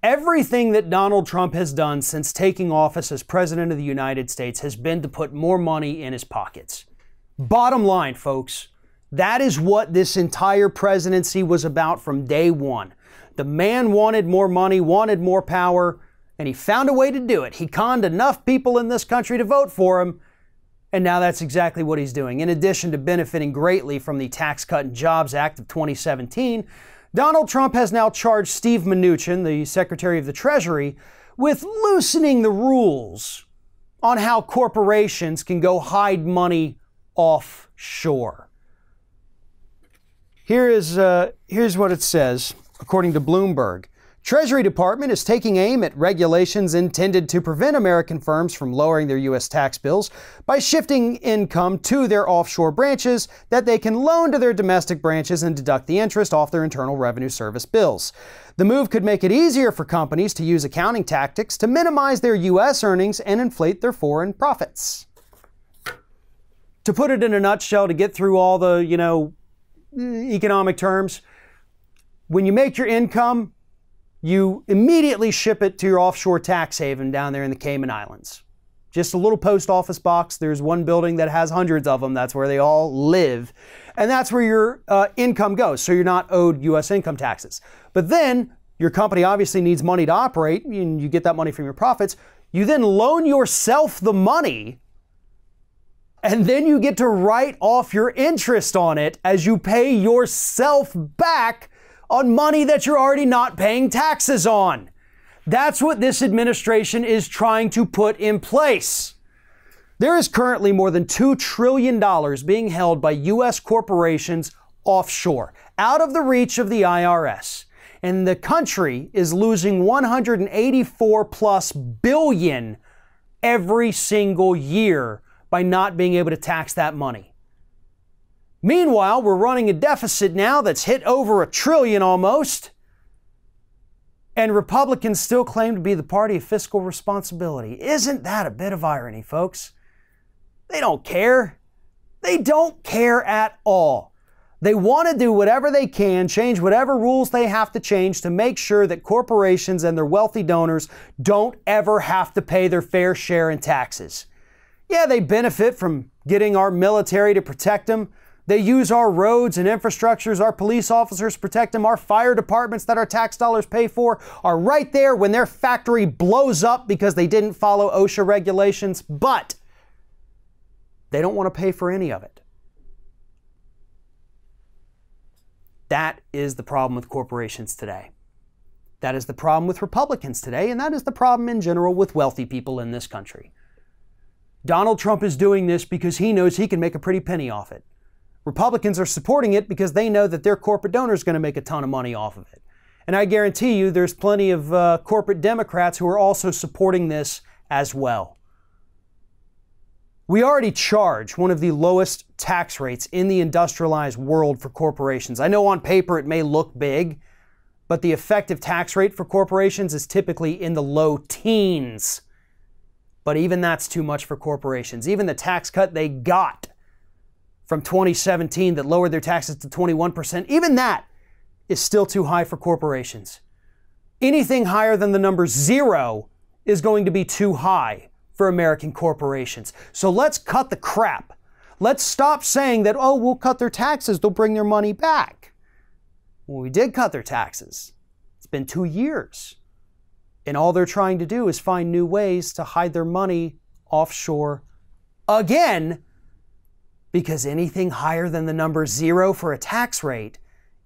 Everything that Donald Trump has done since taking office as President of the United States has been to put more money in his pockets. Bottom line, folks, that is what this entire presidency was about from day one. The man wanted more money, wanted more power, and he found a way to do it. He conned enough people in this country to vote for him, and now that's exactly what he's doing. In addition to benefiting greatly from the Tax Cut and Jobs Act of 2017, Donald Trump has now charged Steve Mnuchin, the Secretary of the Treasury, with loosening the rules on how corporations can go hide money offshore. Here's what it says, according to Bloomberg. Treasury Department is taking aim at regulations intended to prevent American firms from lowering their U.S. tax bills by shifting income to their offshore branches that they can loan to their domestic branches and deduct the interest off their Internal Revenue Service bills. The move could make it easier for companies to use accounting tactics to minimize their U.S. earnings and inflate their foreign profits. To put it in a nutshell, to get through all the, economic terms, when you make your income, you immediately ship it to your offshore tax haven down there in the Cayman Islands. Just a little post office box. There's one building that has hundreds of them. That's where they all live. And that's where your income goes. So you're not owed U.S. income taxes. But then your company obviously needs money to operate, and you get that money from your profits. You then loan yourself the money, and then you get to write off your interest on it as you pay yourself back on money that you're already not paying taxes on. That's what this administration is trying to put in place. There is currently more than $2 trillion being held by U.S. corporations offshore, out of the reach of the IRS. And the country is losing 184 plus billion every single year by not being able to tax that money. Meanwhile, we're running a deficit now that's hit over $1 trillion almost. And Republicans still claim to be the party of fiscal responsibility. Isn't that a bit of irony, folks? They don't care. They don't care at all. They want to do whatever they can, change whatever rules they have to change to make sure that corporations and their wealthy donors don't ever have to pay their fair share in taxes. Yeah, they benefit from getting our military to protect them. They use our roads and infrastructures, our police officers protect them, our fire departments that our tax dollars pay for are right there when their factory blows up because they didn't follow OSHA regulations, but they don't want to pay for any of it. That is the problem with corporations today. That is the problem with Republicans today, and that is the problem in general with wealthy people in this country. Donald Trump is doing this because he knows he can make a pretty penny off it. Republicans are supporting it because they know that their corporate donor is going to make a ton of money off of it. And I guarantee you there's plenty of corporate Democrats who are also supporting this as well. We already charge one of the lowest tax rates in the industrialized world for corporations. I know on paper it may look big, but the effective tax rate for corporations is typically in the low teens. But even that's too much for corporations. Even the tax cut they got from 2017 that lowered their taxes to 21%, even that is still too high for corporations. Anything higher than the number 0 is going to be too high for American corporations. So let's cut the crap. Let's stop saying that, oh, we'll cut their taxes, they'll bring their money back. Well, we did cut their taxes. It's been 2 years. And all they're trying to do is find new ways to hide their money offshore again, because anything higher than the number 0 for a tax rate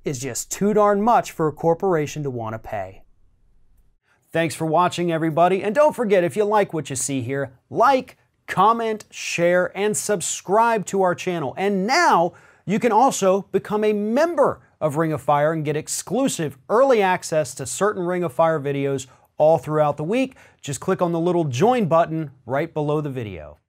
is just too darn much for a corporation to want to pay. Thanks for watching, everybody. And don't forget, if you like what you see here, like, comment, share, and subscribe to our channel. And now you can also become a member of Ring of Fire and get exclusive early access to certain Ring of Fire videos all throughout the week. Just click on the little join button right below the video.